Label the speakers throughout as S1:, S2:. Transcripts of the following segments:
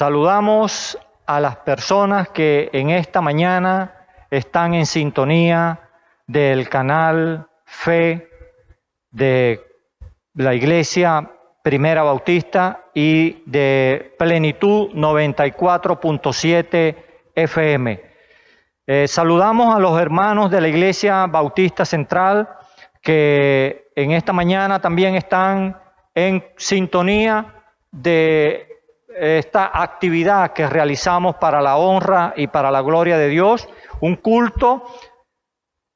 S1: Saludamos a las personas que en esta mañana están en sintonía del canal Fe de la Iglesia Primera Bautista y de Plenitud 94.7 FM. Saludamos a los hermanos de la Iglesia Bautista Central que en esta mañana también están en sintonía de esta actividad que realizamos para la honra y para la gloria de Dios, un culto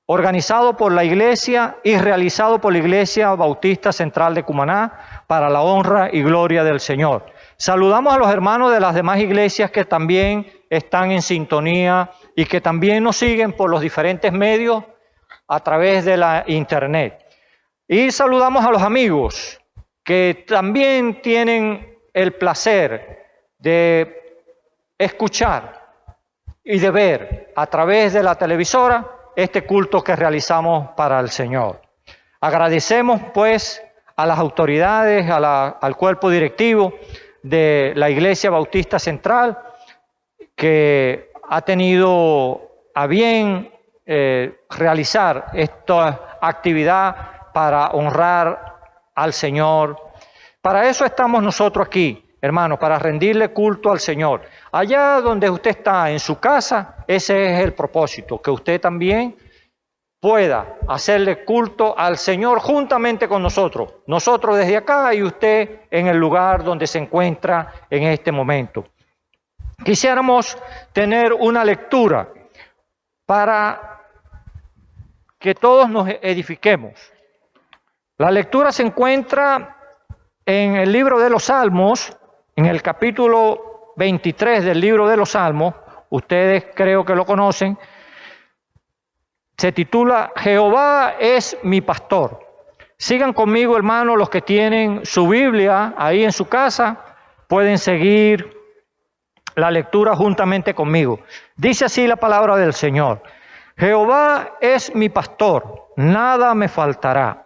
S1: organizado por la Iglesia y realizado por la Iglesia Bautista Central de Cumaná para la honra y gloria del Señor. Saludamos a los hermanos de las demás iglesias que también están en sintonía y que también nos siguen por los diferentes medios a través de la internet. Y saludamos a los amigos que también tienen el placer de escuchar y de ver a través de la televisora este culto que realizamos para el Señor. Agradecemos pues a las autoridades, al cuerpo directivo de la Iglesia Bautista Central que ha tenido a bien realizar esta actividad para honrar al Señor. Para eso estamos nosotros aquí, hermanos, para rendirle culto al Señor. Allá donde usted está, en su casa, ese es el propósito, que usted también pueda hacerle culto al Señor juntamente con nosotros. Nosotros desde acá y usted en el lugar donde se encuentra en este momento. Quisiéramos tener una lectura para que todos nos edifiquemos. La lectura se encuentra en el libro de los Salmos, en el capítulo 23 del libro de los Salmos. Ustedes creo que lo conocen. Se titula Jehová es mi pastor. Sigan conmigo, hermanos, los que tienen su Biblia ahí en su casa, pueden seguir la lectura juntamente conmigo. Dice así la palabra del Señor. Jehová es mi pastor, nada me faltará.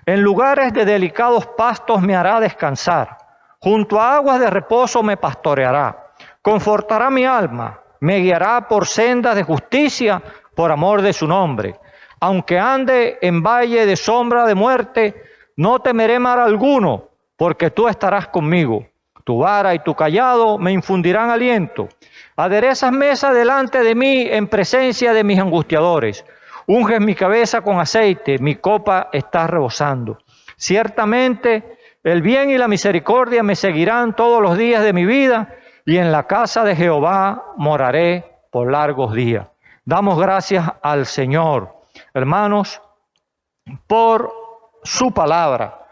S1: En lugares de delicados pastos me hará descansar. Junto a aguas de reposo me pastoreará. Confortará mi alma, me guiará por sendas de justicia por amor de su nombre. Aunque ande en valle de sombra de muerte, no temeré mal alguno, porque tú estarás conmigo. Tu vara y tu cayado me infundirán aliento. Aderezas mesa delante de mí en presencia de mis angustiadores. Unges mi cabeza con aceite, mi copa está rebosando. Ciertamente el bien y la misericordia me seguirán todos los días de mi vida, y en la casa de Jehová moraré por largos días. Damos gracias al Señor, hermanos, por su palabra,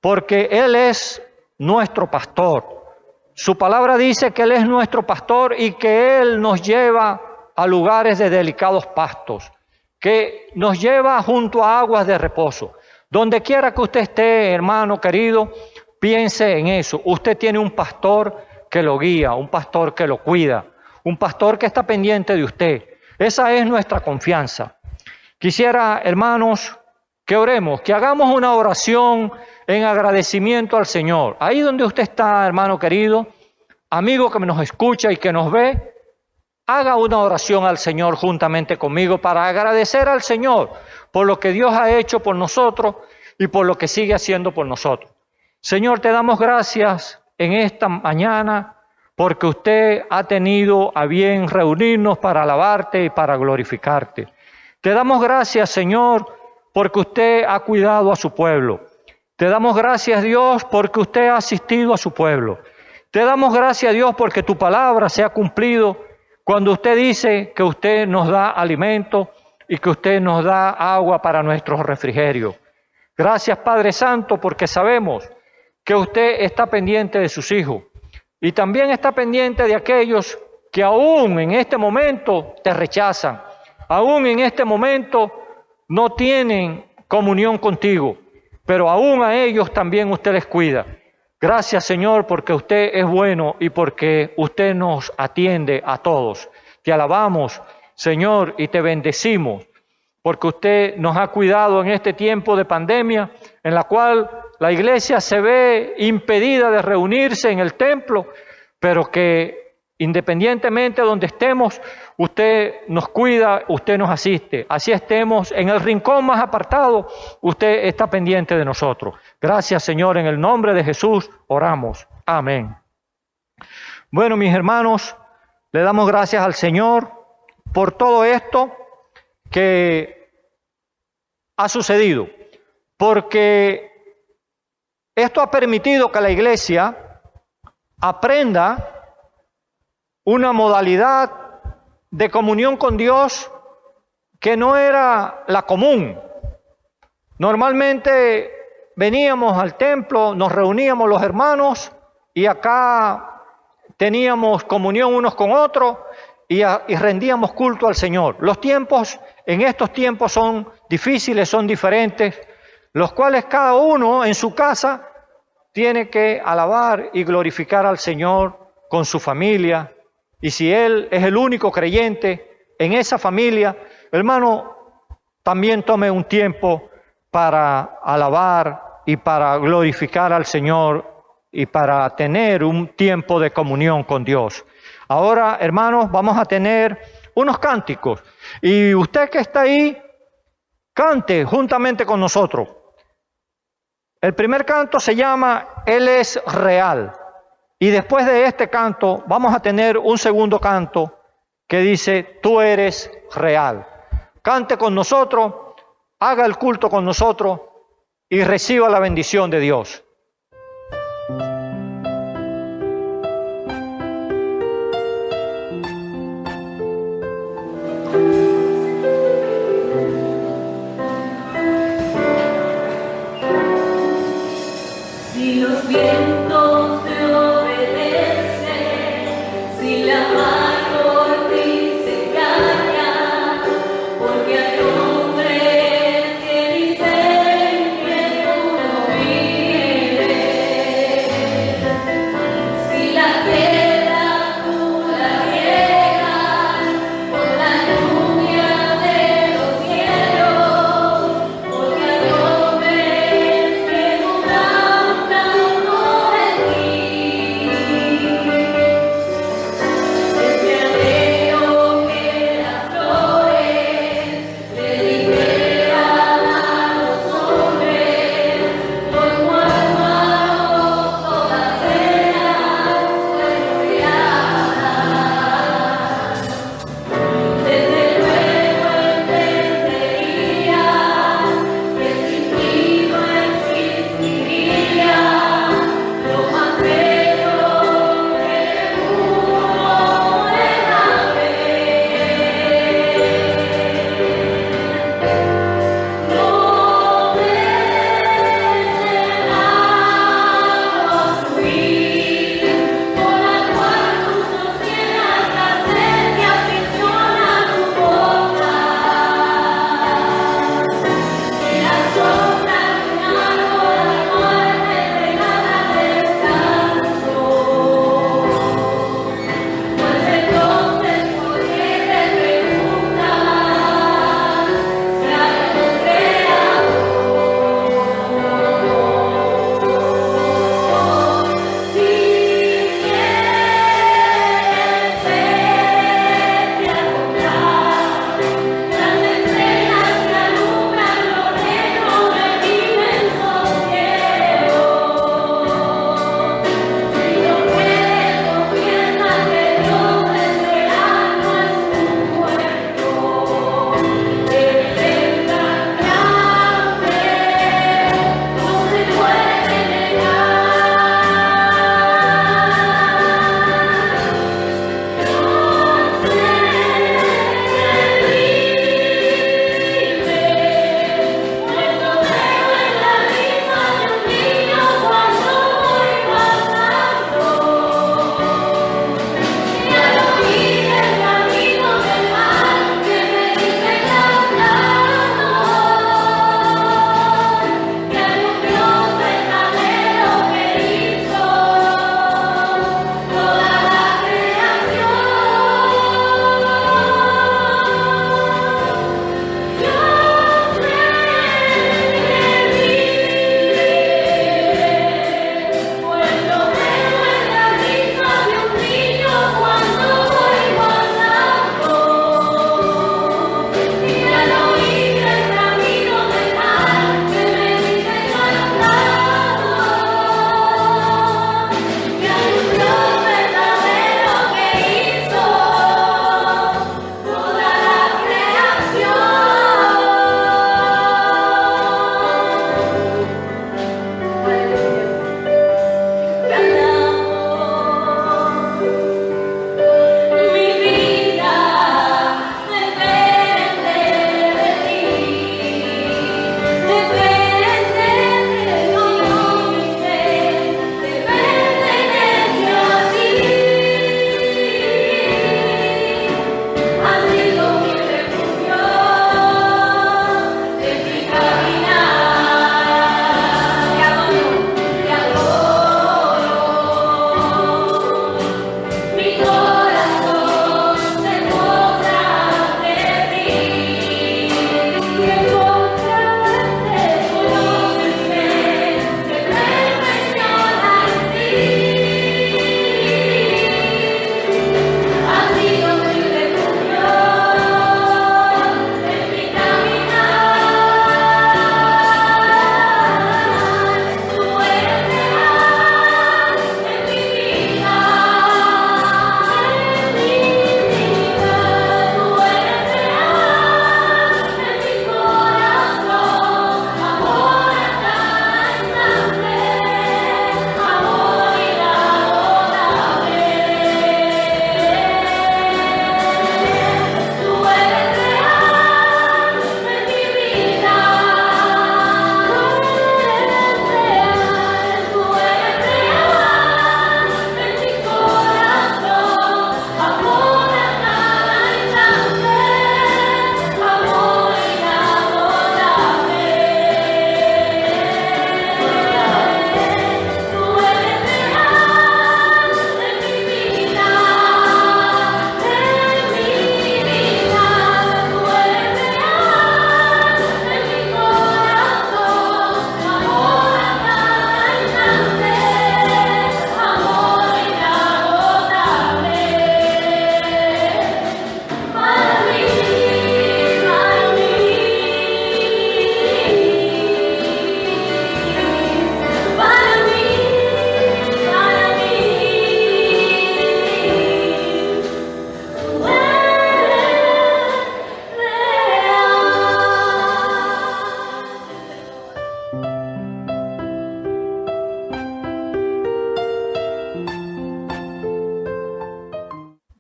S1: porque Él es nuestro pastor. Su palabra dice que Él es nuestro pastor y que Él nos lleva a lugares de delicados pastos, que nos lleva junto a aguas de reposo. Donde quiera que usted esté, hermano querido, piense en eso. Usted tiene un pastor que lo guía, un pastor que lo cuida, un pastor que está pendiente de usted. Esa es nuestra confianza. Quisiera, hermanos, que oremos, que hagamos una oración en agradecimiento al Señor. Ahí donde usted está, hermano querido, amigo que nos escucha y que nos ve, haga una oración al Señor juntamente conmigo para agradecer al Señor por lo que Dios ha hecho por nosotros y por lo que sigue haciendo por nosotros. Señor, te damos gracias en esta mañana porque usted ha tenido a bien reunirnos para alabarte y para glorificarte. Te damos gracias, Señor, porque usted ha cuidado a su pueblo. Te damos gracias, Dios, porque usted ha asistido a su pueblo. Te damos gracias, Dios, porque tu palabra se ha cumplido cuando usted dice que usted nos da alimento y que usted nos da agua para nuestros refrigerios. Gracias, Padre Santo, porque sabemos que usted está pendiente de sus hijos y también está pendiente de aquellos que aún en este momento te rechazan, aún en este momento no tienen comunión contigo, pero aún a ellos también usted les cuida. Gracias, Señor, porque usted es bueno y porque usted nos atiende a todos. Te alabamos, Señor, y te bendecimos, porque usted nos ha cuidado en este tiempo de pandemia, en la cual la iglesia se ve impedida de reunirse en el templo, pero que independientemente de donde estemos, usted nos cuida, usted nos asiste. Así estemos en el rincón más apartado, usted está pendiente de nosotros. Gracias, Señor, en el nombre de Jesús oramos. Amén. Bueno, mis hermanos, le damos gracias al Señor por todo esto que ha sucedido, porque esto ha permitido que la iglesia aprenda una modalidad de comunión con Dios que no era la común. Normalmente veníamos al templo, nos reuníamos los hermanos y acá teníamos comunión unos con otros y rendíamos culto al Señor. Los tiempos, en estos tiempos son difíciles, son diferentes, los cuales cada uno en su casa tiene que alabar y glorificar al Señor con su familia. Y si él es el único creyente en esa familia, hermano, también tome un tiempo para alabar y para glorificar al Señor y para tener un tiempo de comunión con Dios. Ahora, hermanos, vamos a tener unos cánticos. Y usted que está ahí, cante juntamente con nosotros. El primer canto se llama Él es real. Y después de este canto vamos a tener un segundo canto que dice Tú eres real. Cante con nosotros, haga el culto con nosotros y reciba la bendición de Dios.
S2: Si los vientos te obedecen, si la mar por ti se calla, porque hay hombres que dicen que tú no vives. Si la tierra tú la riegas con la lluvia de los cielos, porque hay hombres que no cantan.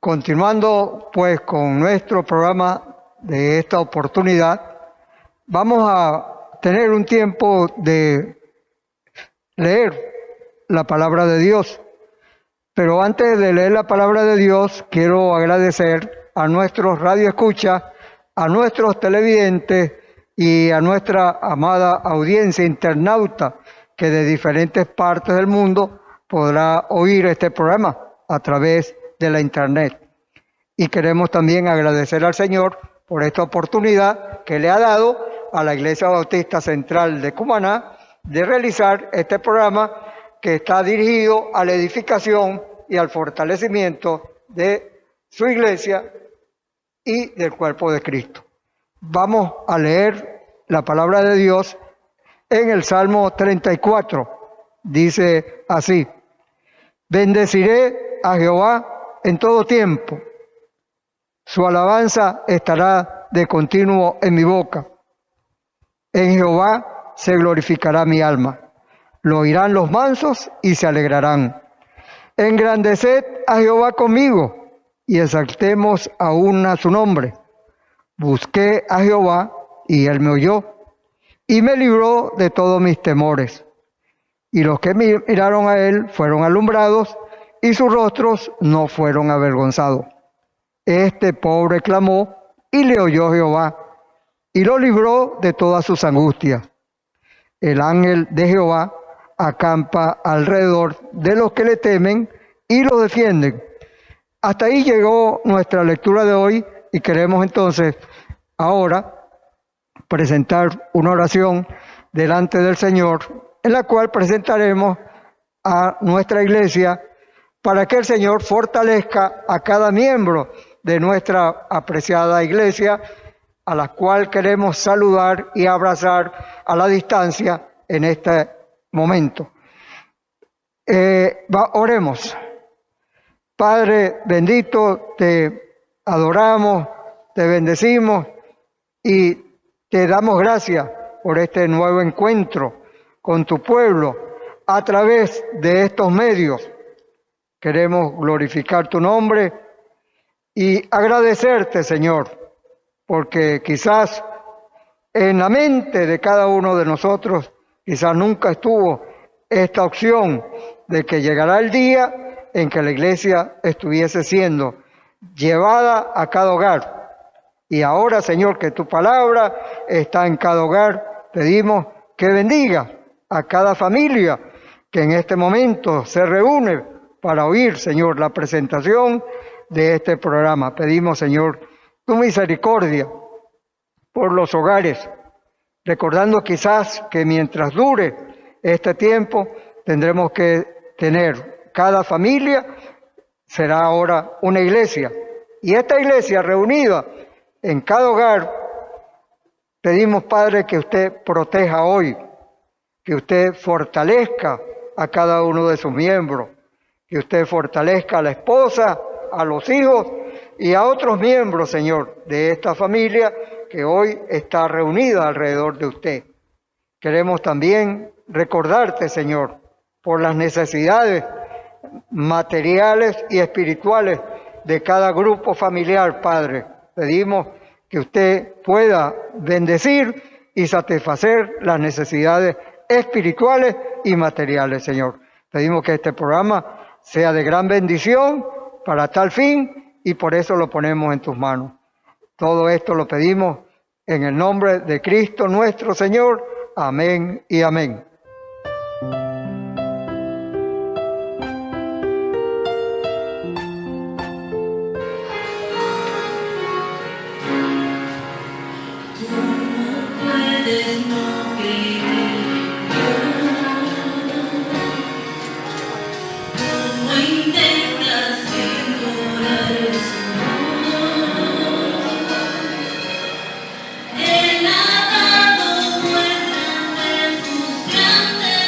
S3: Continuando pues con nuestro programa de esta oportunidad, vamos a tener un tiempo de leer la palabra de Dios. Pero antes de leer la palabra de Dios, quiero agradecer a nuestros radioescuchas, a nuestros televidentes y a nuestra amada audiencia internauta que de diferentes partes del mundo podrá oír este programa a través de la internet. Y queremos también agradecer al Señor por esta oportunidad que le ha dado a la Iglesia Bautista Central de Cumaná de realizar este programa que está dirigido a la edificación y al fortalecimiento de su iglesia y del cuerpo de Cristo. Vamos a leer la palabra de Dios en el Salmo 34. Dice así: bendeciré a Jehová en todo tiempo. Su alabanza estará de continuo en mi boca. En Jehová se glorificará mi alma. Lo oirán los mansos y se alegrarán. Engrandeced a Jehová conmigo y exaltemos aún a su nombre. Busqué a Jehová y él me oyó y me libró de todos mis temores. Y los que miraron a él fueron alumbrados y sus rostros no fueron avergonzados. Este pobre clamó y le oyó Jehová y lo libró de todas sus angustias. El ángel de Jehová acampa alrededor de los que le temen y los defienden. Hasta ahí llegó nuestra lectura de hoy y queremos entonces ahora presentar una oración delante del Señor en la cual presentaremos a nuestra iglesia para que el Señor fortalezca a cada miembro de nuestra apreciada iglesia, a la cual queremos saludar y abrazar a la distancia en este momento. Oremos. Padre bendito, te adoramos, te bendecimos y te damos gracias por este nuevo encuentro con tu pueblo a través de estos medios. Queremos glorificar tu nombre y agradecerte, Señor, porque quizás en la mente de cada uno de nosotros, quizás nunca estuvo esta opción de que llegará el día en que la iglesia estuviese siendo llevada a cada hogar. Y ahora, Señor, que tu palabra está en cada hogar, pedimos que bendiga a cada familia que en este momento se reúne para oír, Señor, la presentación de este programa. Pedimos, Señor, tu misericordia por los hogares, recordando quizás que mientras dure este tiempo tendremos que tener cada familia, será ahora una iglesia. Y esta iglesia reunida en cada hogar, pedimos, Padre, que usted proteja hoy, que usted fortalezca a cada uno de sus miembros, que usted fortalezca a la esposa, a los hijos y a otros miembros, Señor, de esta familia que hoy está reunida alrededor de usted. Queremos también recordarte, Señor, por las necesidades materiales y espirituales de cada grupo familiar, Padre. Pedimos que usted pueda bendecir y satisfacer las necesidades espirituales y materiales, Señor. Pedimos que este programa sea de gran bendición para tal fin y por eso lo ponemos en tus manos. Todo esto lo pedimos en el nombre de Cristo nuestro Señor. Amén y amén.
S2: Él ha dado muestras de sus grandes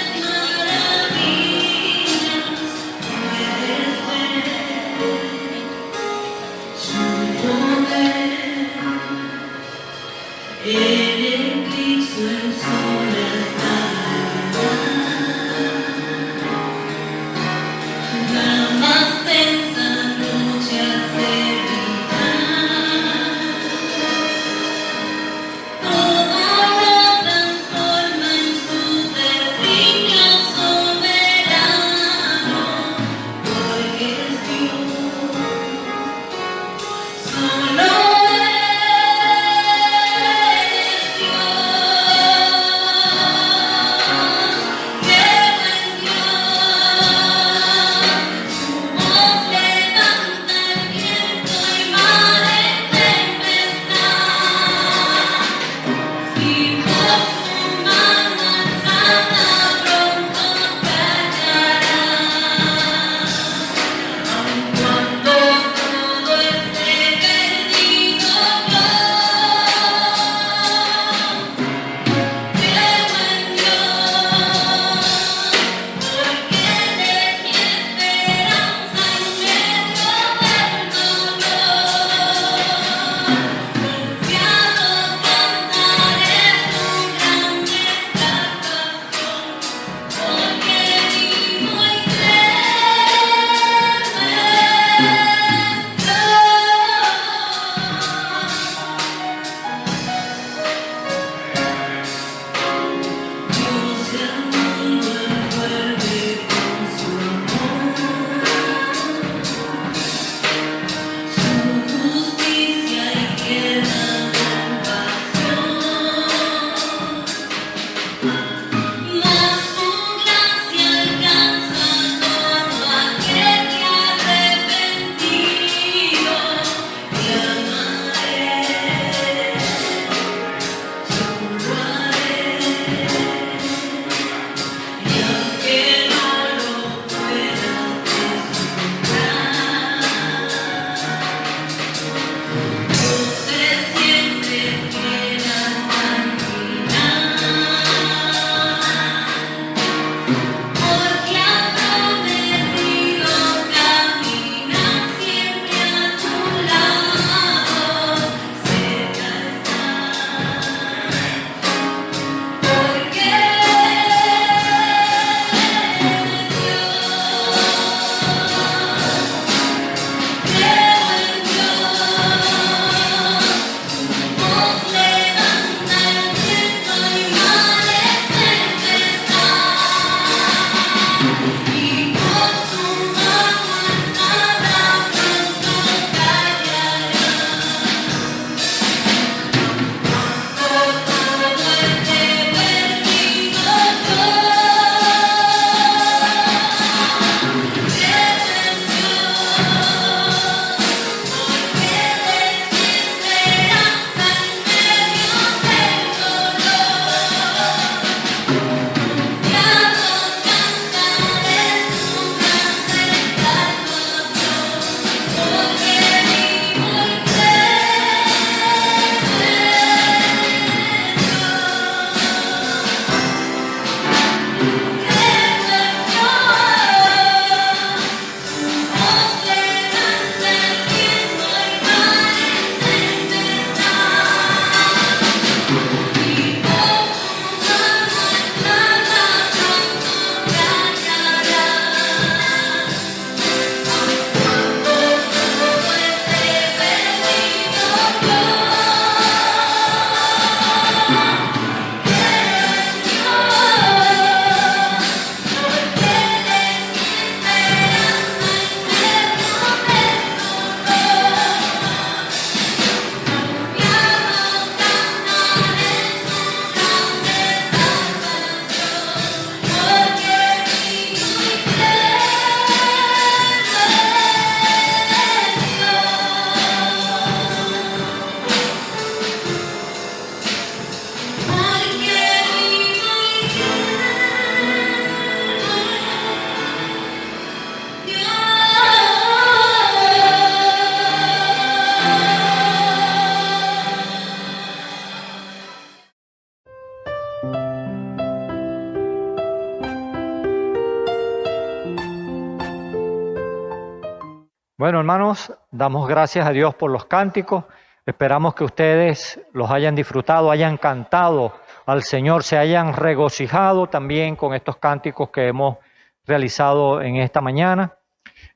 S1: Bueno, hermanos, damos gracias a Dios por los cánticos. Esperamos que ustedes los hayan disfrutado, hayan cantado al Señor, se hayan regocijado también con estos cánticos que hemos realizado en esta mañana.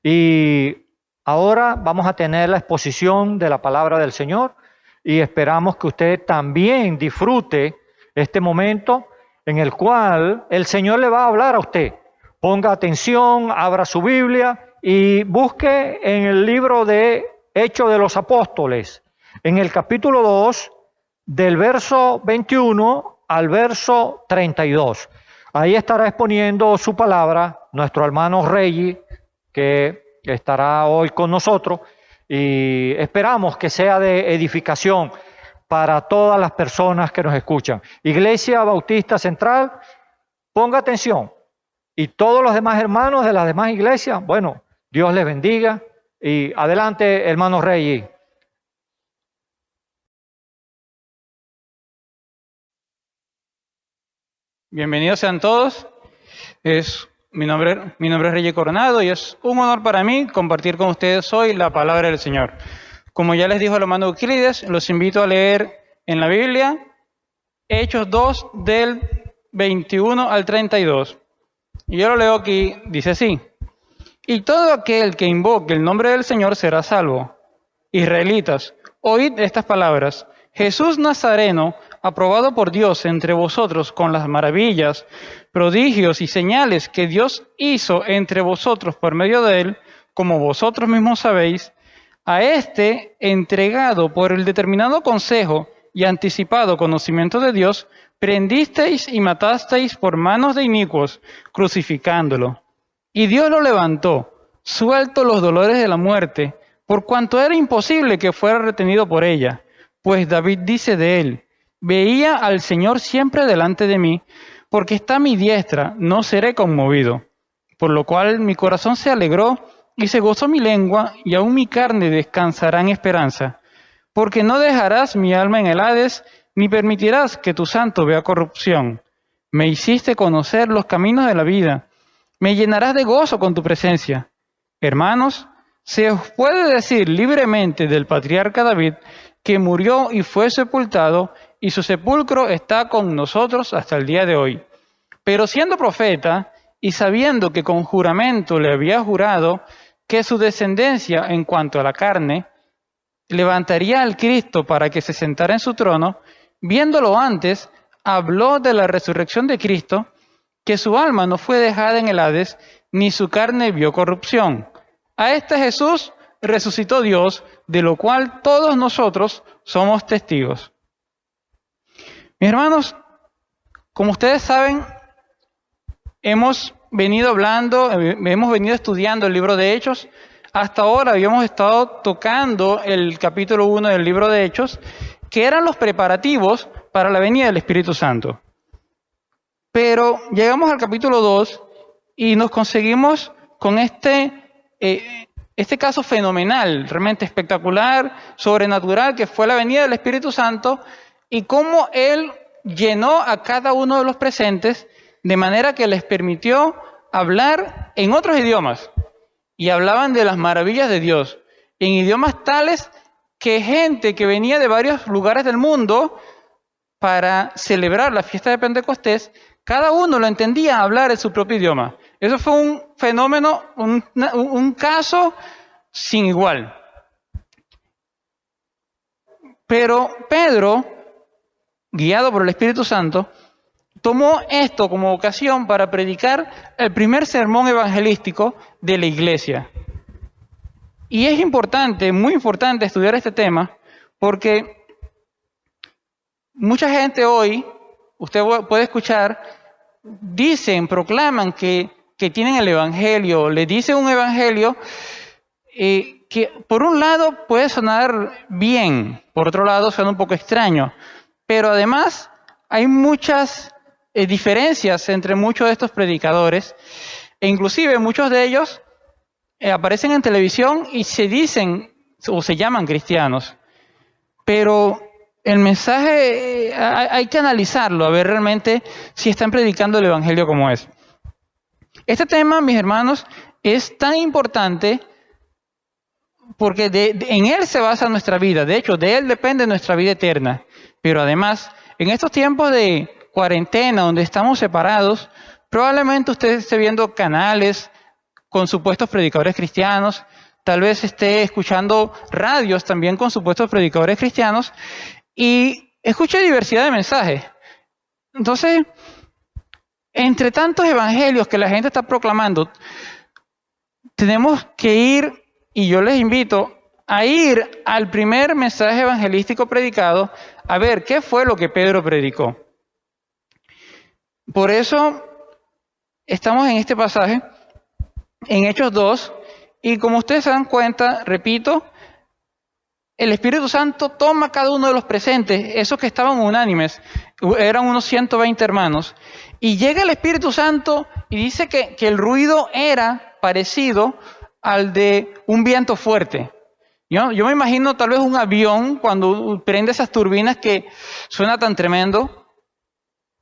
S1: Y ahora vamos a tener la exposición de la palabra del Señor y esperamos que usted también disfrute este momento en el cual el Señor le va a hablar a usted. Ponga atención, abra su Biblia y busque en el libro de Hechos de los Apóstoles, en el capítulo 2, del verso 21 al verso 32. Ahí estará exponiendo su palabra nuestro hermano Reggie, que estará hoy con nosotros, y esperamos que sea de edificación para todas las personas que nos escuchan. Iglesia Bautista Central, ponga atención. Y todos los demás hermanos de las demás iglesias, bueno, Dios les bendiga. Y adelante, hermano Rey.
S4: Bienvenidos sean todos. Mi nombre es Rey Coronado y es un honor para mí compartir con ustedes hoy la palabra del Señor. Como ya les dijo el hermano Euclides, los invito a leer en la Biblia Hechos 2 del 21 al 32. Y yo lo leo aquí, dice así: y todo aquel que invoque el nombre del Señor será salvo. Israelitas, oíd estas palabras: Jesús Nazareno, aprobado por Dios entre vosotros con las maravillas, prodigios y señales que Dios hizo entre vosotros por medio de él, como vosotros mismos sabéis, a este, entregado por el determinado consejo y anticipado conocimiento de Dios, prendisteis y matasteis por manos de inicuos, crucificándolo. Y Dios lo levantó, suelto los dolores de la muerte, por cuanto era imposible que fuera retenido por ella. Pues David dice de él: veía al Señor siempre delante de mí, porque está a mi diestra, no seré conmovido. Por lo cual mi corazón se alegró y se gozó mi lengua, y aún mi carne descansará en esperanza. Porque no dejarás mi alma en el Hades, ni permitirás que tu santo vea corrupción. Me hiciste conocer los caminos de la vida, me llenarás de gozo con tu presencia. Hermanos, se os puede decir libremente del patriarca David, que murió y fue sepultado, y su sepulcro está con nosotros hasta el día de hoy. Pero siendo profeta, y sabiendo que con juramento le había jurado que su descendencia en cuanto a la carne levantaría al Cristo para que se sentara en su trono, viéndolo antes, habló de la resurrección de Cristo, que su alma no fue dejada en el Hades, ni su carne vio corrupción. A este Jesús resucitó Dios, de lo cual todos nosotros somos testigos. Mis hermanos, como ustedes saben, hemos venido estudiando el libro de Hechos. Hasta ahora habíamos estado tocando el capítulo 1 del libro de Hechos, que eran los preparativos para la venida del Espíritu Santo. Pero llegamos al capítulo 2 y nos conseguimos con este caso fenomenal, realmente espectacular, sobrenatural, que fue la venida del Espíritu Santo y cómo Él llenó a cada uno de los presentes de manera que les permitió hablar en otros idiomas. Y hablaban de las maravillas de Dios, en idiomas tales que gente que venía de varios lugares del mundo para celebrar la fiesta de Pentecostés, cada uno lo entendía hablar en su propio idioma. Eso fue un fenómeno, un caso sin igual. Pero Pedro, guiado por el Espíritu Santo, tomó esto como ocasión para predicar el primer sermón evangelístico de la iglesia. Y es importante, muy importante estudiar este tema, porque mucha gente hoy, usted puede escuchar, proclaman que tienen el evangelio, le dicen un evangelio que por un lado puede sonar bien, por otro lado suena un poco extraño, pero además hay muchas diferencias entre muchos de estos predicadores, e inclusive muchos de ellos aparecen en televisión y se dicen o se llaman cristianos, pero el mensaje hay que analizarlo, a ver realmente si están predicando el evangelio como es. Este tema, mis hermanos, es tan importante porque en Él se basa nuestra vida. De hecho, de Él depende nuestra vida eterna. Pero además, en estos tiempos de cuarentena, donde estamos separados, probablemente usted esté viendo canales con supuestos predicadores cristianos, tal vez esté escuchando radios también con supuestos predicadores cristianos, y escuche diversidad de mensajes. Entonces, entre tantos evangelios que la gente está proclamando, tenemos que ir, y yo les invito a ir al primer mensaje evangelístico predicado, a ver qué fue lo que Pedro predicó. Por eso estamos en este pasaje, en Hechos 2, y como ustedes se dan cuenta, repito, el Espíritu Santo toma a cada uno de los presentes, esos que estaban unánimes, eran unos 120 hermanos, y llega el Espíritu Santo y dice que el ruido era parecido al de un viento fuerte. Yo me imagino tal vez un avión cuando prende esas turbinas que suena tan tremendo.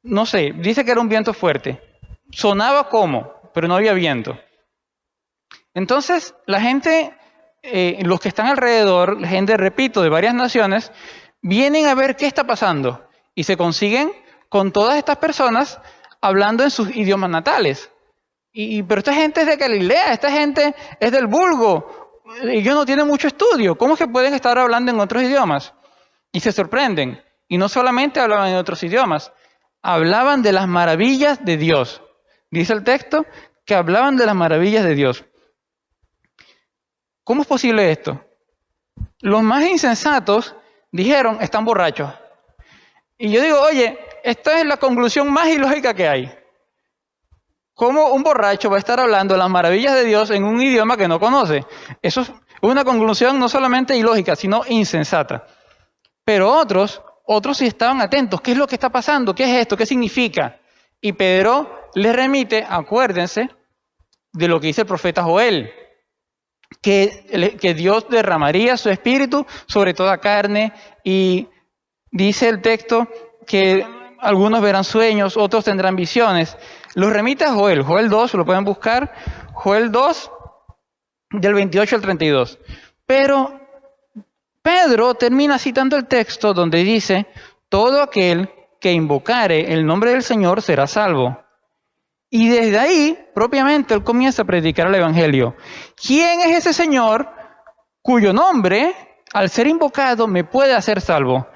S4: No sé, dice que era un viento fuerte. Sonaba como, pero no había viento. Entonces, la gente, los que están alrededor, la gente, repito, de varias naciones, vienen a ver qué está pasando y se consiguen con todas estas personas hablando en sus idiomas natales. Pero esta gente es de Galilea, esta gente es del vulgo, ellos no tienen mucho estudio. ¿Cómo es que pueden estar hablando en otros idiomas? Y se sorprenden. Y no solamente hablaban en otros idiomas, hablaban de las maravillas de Dios. Dice el texto que hablaban de las maravillas de Dios. ¿Cómo es posible esto? Los más insensatos dijeron, están borrachos. Y yo digo, oye, esta es la conclusión más ilógica que hay. ¿Cómo un borracho va a estar hablando de las maravillas de Dios en un idioma que no conoce? Eso es una conclusión no solamente ilógica, sino insensata. Pero otros sí estaban atentos. ¿Qué es lo que está pasando? ¿Qué es esto? ¿Qué significa? Y Pedro les remite, acuérdense, de lo que dice el profeta Joel, que Dios derramaría su espíritu sobre toda carne, y dice el texto que algunos verán sueños, otros tendrán visiones. Los remite a Joel 2, lo pueden buscar, Joel 2, del 28 al 32. Pero Pedro termina citando el texto donde dice, todo aquel que invocare el nombre del Señor será salvo. Y desde ahí, propiamente, él comienza a predicar el Evangelio. ¿Quién es ese Señor cuyo nombre, al ser invocado, me puede hacer salvo?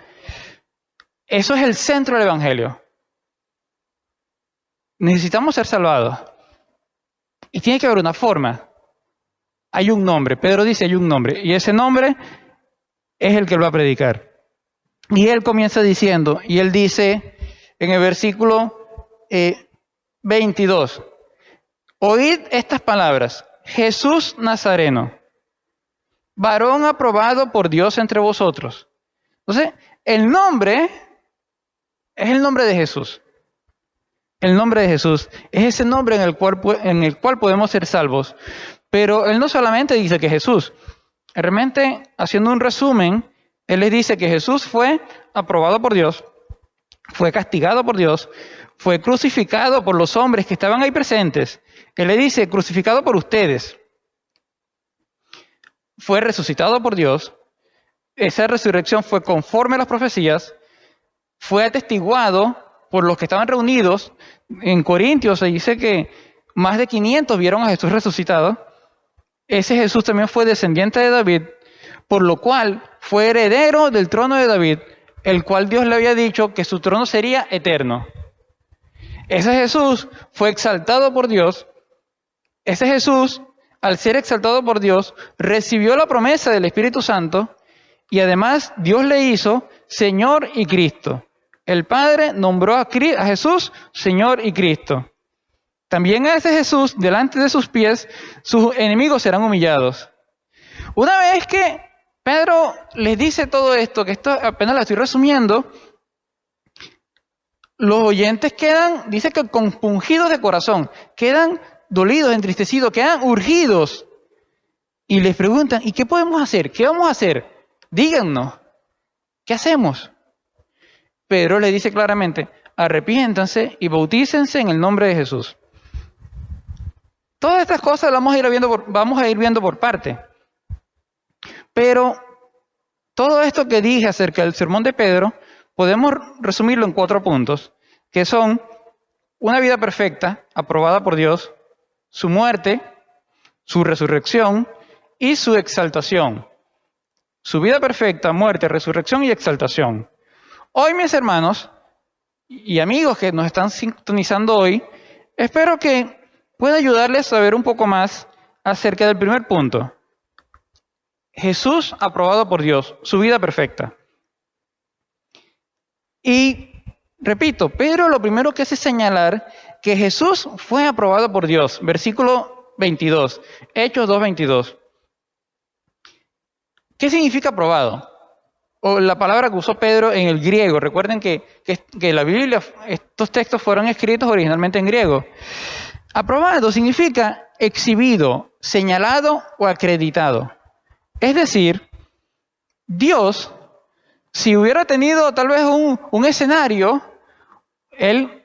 S4: Eso es el centro del Evangelio. Necesitamos ser salvados. Y tiene que haber una forma. Hay un nombre. Pedro dice, hay un nombre. Y ese nombre es el que él va a predicar. Y él comienza diciendo, y él dice en el versículo 22, oíd estas palabras, Jesús Nazareno, varón aprobado por Dios entre vosotros. Entonces, el nombre es el nombre de Jesús. El nombre de Jesús es ese nombre en el cual podemos ser salvos. Pero él no solamente dice que Jesús, realmente haciendo un resumen, él les dice que Jesús fue aprobado por Dios, fue castigado por Dios, fue crucificado por los hombres que estaban ahí presentes. Él le dice, crucificado por ustedes. Fue resucitado por Dios. Esa resurrección fue conforme a las profecías. Fue atestiguado por los que estaban reunidos. En Corintios se dice que más de 500 vieron a Jesús resucitado. Ese Jesús también fue descendiente de David, por lo cual fue heredero del trono de David, el cual Dios le había dicho que su trono sería eterno. Ese Jesús fue exaltado por Dios. Ese Jesús, al ser exaltado por Dios, recibió la promesa del Espíritu Santo, y además Dios le hizo Señor y Cristo. El Padre nombró a Jesús Señor y Cristo. También a ese Jesús, delante de sus pies, sus enemigos serán humillados. Una vez que Pedro les dice todo esto, que esto apenas lo estoy resumiendo, los oyentes quedan, dice que compungidos de corazón, quedan dolidos, entristecidos, quedan urgidos. Y les preguntan, ¿y qué podemos hacer? ¿Qué vamos a hacer? Díganos, ¿qué hacemos? Pedro le dice claramente, arrepiéntanse y bautícense en el nombre de Jesús. Todas estas cosas las vamos a ir viendo por parte. Pero todo esto que dije acerca del sermón de Pedro, podemos resumirlo en 4 puntos, que son una vida perfecta, aprobada por Dios, su muerte, su resurrección y su exaltación. Su vida perfecta, muerte, resurrección y exaltación. Hoy, mis hermanos y amigos que nos están sintonizando hoy, espero que pueda ayudarles a ver un poco más acerca del primer punto. Jesús aprobado por Dios, su vida perfecta. Y repito, Pedro lo primero que hace es señalar que Jesús fue aprobado por Dios. Versículo 22, Hechos 2:22. ¿Qué significa aprobado? O la palabra que usó Pedro en el griego. Recuerden que la Biblia, estos textos fueron escritos originalmente en griego. Aprobado significa exhibido, señalado o acreditado. Es decir, Dios, si hubiera tenido tal vez un escenario, Él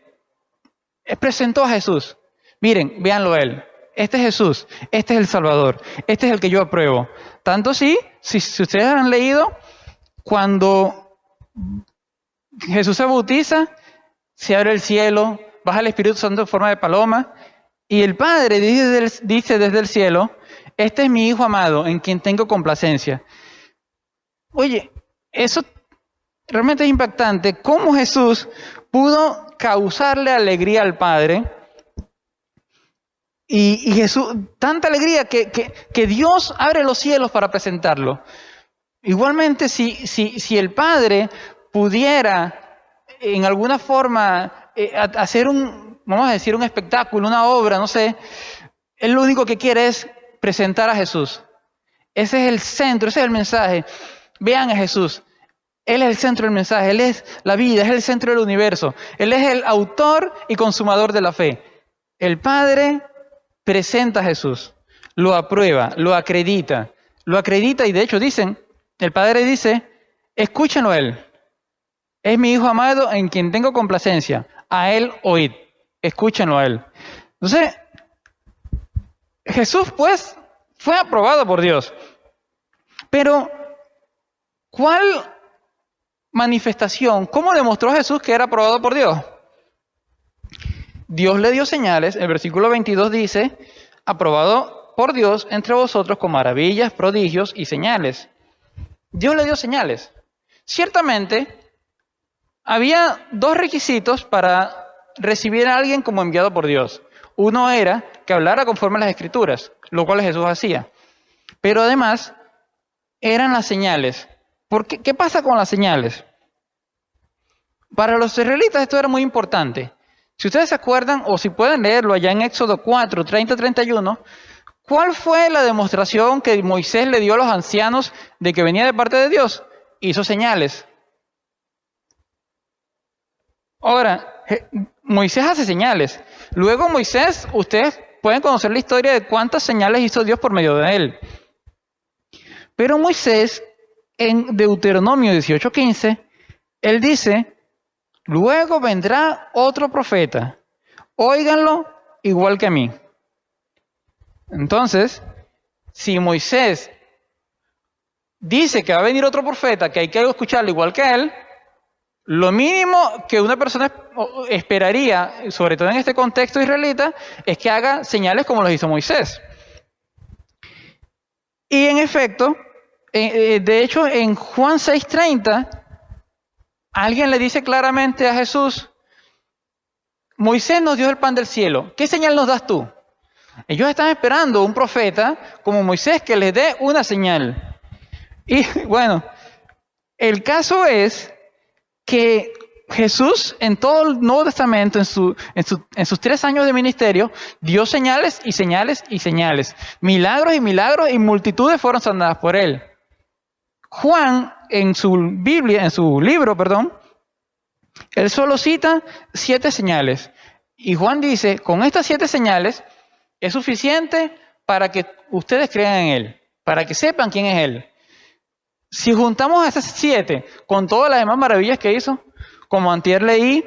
S4: presentó a Jesús. Miren, véanlo a Él. Este es Jesús, este es el Salvador, este es el que yo apruebo. Tanto si ustedes han leído, cuando Jesús se bautiza, se abre el cielo, baja el Espíritu Santo en forma de paloma, y el Padre dice desde el cielo, este es mi Hijo amado, en quien tengo complacencia. Oye, eso realmente es impactante, cómo Jesús pudo causarle alegría al Padre, y Jesús, tanta alegría que Dios abre los cielos para presentarlo. Igualmente, si el Padre pudiera en alguna forma hacer vamos a decir, un espectáculo, una obra, no sé, Él lo único que quiere es presentar a Jesús. Ese es el centro, ese es el mensaje. Vean a Jesús. Él es el centro del mensaje, Él es la vida, es el centro del universo. Él es el autor y consumador de la fe. El Padre presenta a Jesús, lo aprueba, lo acredita y de hecho el Padre dice, escúchenlo a Él. Es mi Hijo amado en quien tengo complacencia. A Él oíd. Escúchenlo a Él. Entonces, Jesús pues fue aprobado por Dios. Pero, ¿cuál manifestación? ¿Cómo demostró Jesús que era aprobado por Dios? Dios le dio señales. El versículo 22 dice, aprobado por Dios entre vosotros con maravillas, prodigios y señales. Dios le dio señales. Ciertamente, había 2 requisitos para recibir a alguien como enviado por Dios. Uno era que hablara conforme a las Escrituras, lo cual Jesús hacía. Pero además, eran las señales. ¿Qué pasa con las señales? Para los israelitas esto era muy importante. Si ustedes se acuerdan, o si pueden leerlo allá en Éxodo 4, 30-31, ¿cuál fue la demostración que Moisés le dio a los ancianos de que venía de parte de Dios? Hizo señales. Ahora, Moisés hace señales. Luego Moisés, ustedes pueden conocer la historia de cuántas señales hizo Dios por medio de él. Pero Moisés, en Deuteronomio 18:15, él dice, luego vendrá otro profeta, óiganlo igual que a mí. Entonces, si Moisés dice que va a venir otro profeta, que hay que escucharlo igual que él, lo mínimo que una persona esperaría, sobre todo en este contexto israelita, es que haga señales como los hizo Moisés. Y en efecto, de hecho, en Juan 6:30, alguien le dice claramente a Jesús, Moisés nos dio el pan del cielo, ¿qué señal nos das tú? Ellos están esperando un profeta como Moisés que les dé una señal. Y bueno, el caso es que Jesús en todo el Nuevo Testamento, en sus 3 años de ministerio, dio señales y señales y señales. Milagros y milagros y multitudes fueron sanadas por él. Juan, en su libro, él solo cita 7 señales. Y Juan dice, con estas 7 señales es suficiente para que ustedes crean en él, para que sepan quién es él. Si juntamos a esas 7 con todas las demás maravillas que hizo, como antier leí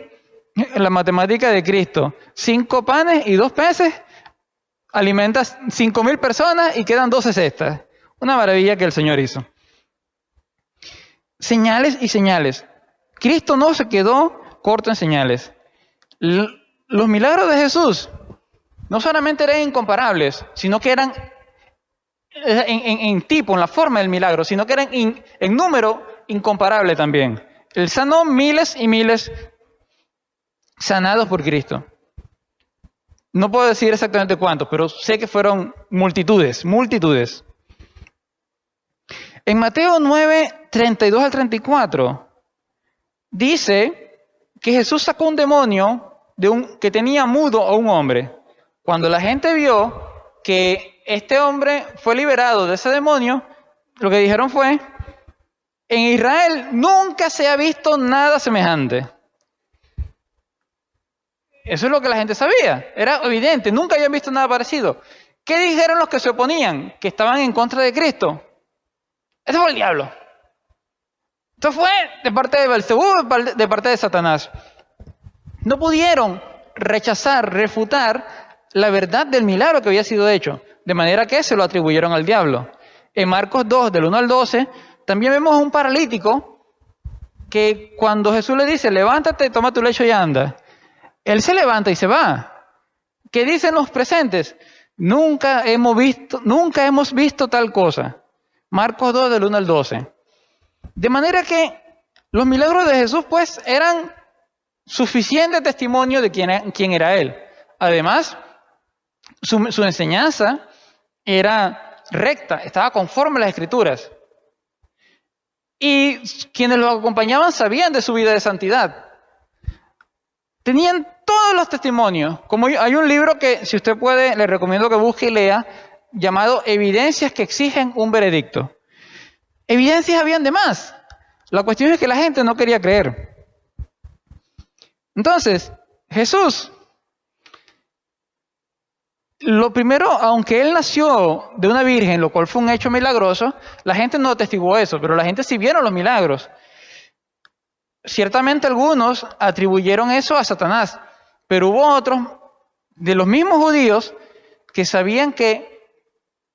S4: en la matemática de Cristo, 5 panes y 2 peces, alimenta 5,000 personas y quedan 12 cestas. Una maravilla que el Señor hizo. Señales y señales. Cristo no se quedó corto en señales. Los milagros de Jesús no solamente eran incomparables, sino que eran en tipo, en la forma del milagro, sino que eran en número incomparable también. Él sanó miles y miles sanados por Cristo. No puedo decir exactamente cuántos, pero sé que fueron multitudes, multitudes. En Mateo 9, 32 al 34, dice que Jesús sacó un demonio que tenía mudo a un hombre. Cuando la gente vio que este hombre fue liberado de ese demonio, lo que dijeron fue: en Israel nunca se ha visto nada semejante. Eso es lo que la gente sabía, era evidente, nunca habían visto nada parecido. ¿Qué dijeron los que se oponían, que estaban en contra de Cristo? Ese fue el diablo. Esto fue de parte de Belcebú, de parte de Satanás. No pudieron rechazar, refutar la verdad del milagro que había sido hecho, de manera que se lo atribuyeron al diablo. En Marcos 2, del 1 al 12, también vemos a un paralítico que cuando Jesús le dice: levántate, toma tu lecho y anda, él se levanta y se va. ¿Qué dicen los presentes? Nunca hemos visto tal cosa. Marcos 2, del 1 al 12. De manera que los milagros de Jesús, pues, eran suficiente testimonio de quién era Él. Además, su enseñanza era recta, estaba conforme a las Escrituras. Y quienes lo acompañaban sabían de su vida de santidad. Tenían todos los testimonios. Como hay un libro que, si usted puede, le recomiendo que busque y lea, llamado Evidencias que exigen un veredicto. Evidencias habían de más. La cuestión es que la gente no quería creer. Entonces, Jesús, lo primero, aunque él nació de una virgen, lo cual fue un hecho milagroso, la gente no atestiguó eso, pero la gente sí vieron los milagros. Ciertamente algunos atribuyeron eso a Satanás, pero hubo otros de los mismos judíos que sabían que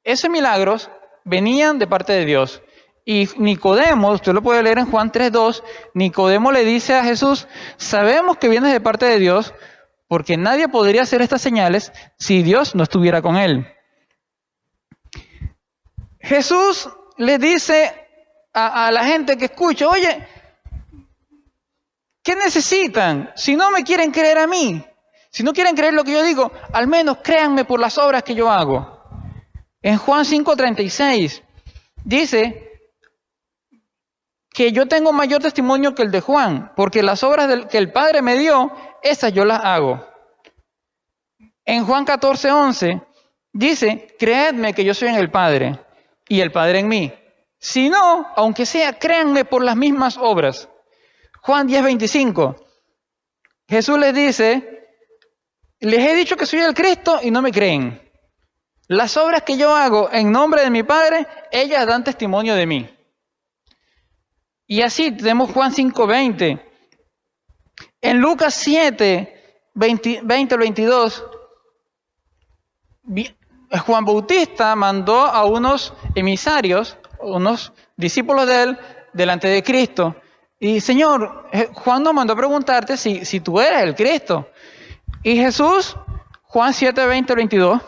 S4: esos milagros venían de parte de Dios. Y Nicodemo, usted lo puede leer en Juan 3:2, Nicodemo le dice a Jesús: sabemos que vienes de parte de Dios, porque nadie podría hacer estas señales si Dios no estuviera con él. Jesús le dice a la gente que escucha: oye, ¿qué necesitan? Si no me quieren creer a mí, si no quieren creer lo que yo digo, al menos créanme por las obras que yo hago. En Juan 5:36 dice que yo tengo mayor testimonio que el de Juan, porque las obras que el Padre me dio, esas yo las hago. En Juan 14:11 dice: creedme que yo soy en el Padre y el Padre en mí. Si no, aunque sea, créanme por las mismas obras. Juan 10:25, Jesús les dice: les he dicho que soy el Cristo y no me creen. Las obras que yo hago en nombre de mi Padre, ellas dan testimonio de mí. Y así tenemos Juan 5:20. En Lucas 7:20-22, Juan Bautista mandó a unos emisarios, unos discípulos de él, delante de Cristo. Y Señor, Juan nos mandó a preguntarte si tú eres el Cristo. Y Jesús, Lucas 7:20-22,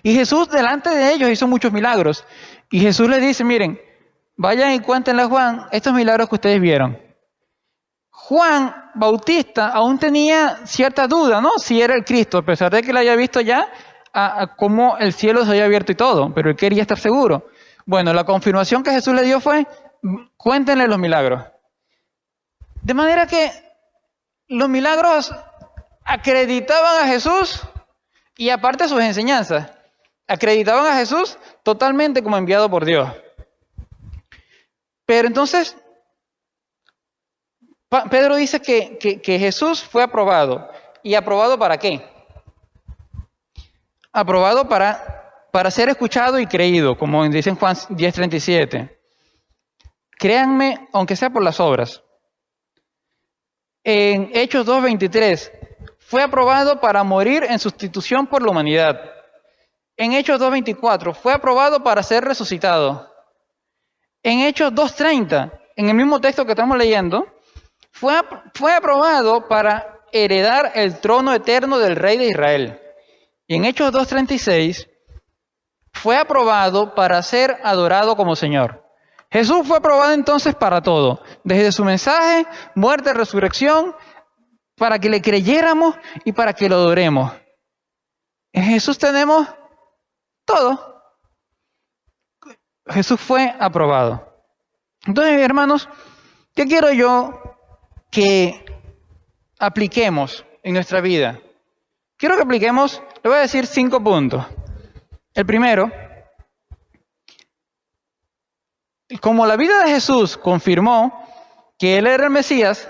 S4: y Jesús delante de ellos hizo muchos milagros. Y Jesús les dice: miren, vayan y cuéntenle a Juan estos milagros que ustedes vieron. Juan Bautista aún tenía cierta duda, ¿no? Si era el Cristo, a pesar de que le haya visto ya cómo el cielo se había abierto y todo, pero él quería estar seguro. Bueno, la confirmación que Jesús le dio fue: cuéntenle los milagros. De manera que los milagros acreditaban a Jesús, y aparte sus enseñanzas, acreditaban a Jesús totalmente como enviado por Dios. Pero entonces, Pedro dice que Jesús fue aprobado. ¿Y aprobado para qué? Aprobado para ser escuchado y creído, como dice en Juan 10:37. Créanme, aunque sea por las obras. En Hechos 2:23, fue aprobado para morir en sustitución por la humanidad. En Hechos 2:24 fue aprobado para ser resucitado. En Hechos 2:30, en el mismo texto que estamos leyendo, fue aprobado para heredar el trono eterno del rey de Israel. Y en Hechos 2:36 fue aprobado para ser adorado como Señor. Jesús fue aprobado entonces para todo, desde su mensaje, muerte, resurrección, para que le creyéramos y para que lo adoremos. En Jesús tenemos todo. Jesús fue aprobado. Entonces, hermanos, ¿qué quiero yo que apliquemos en nuestra vida? Quiero que apliquemos, le voy a decir 5 puntos. El primero, como la vida de Jesús confirmó que Él era el Mesías,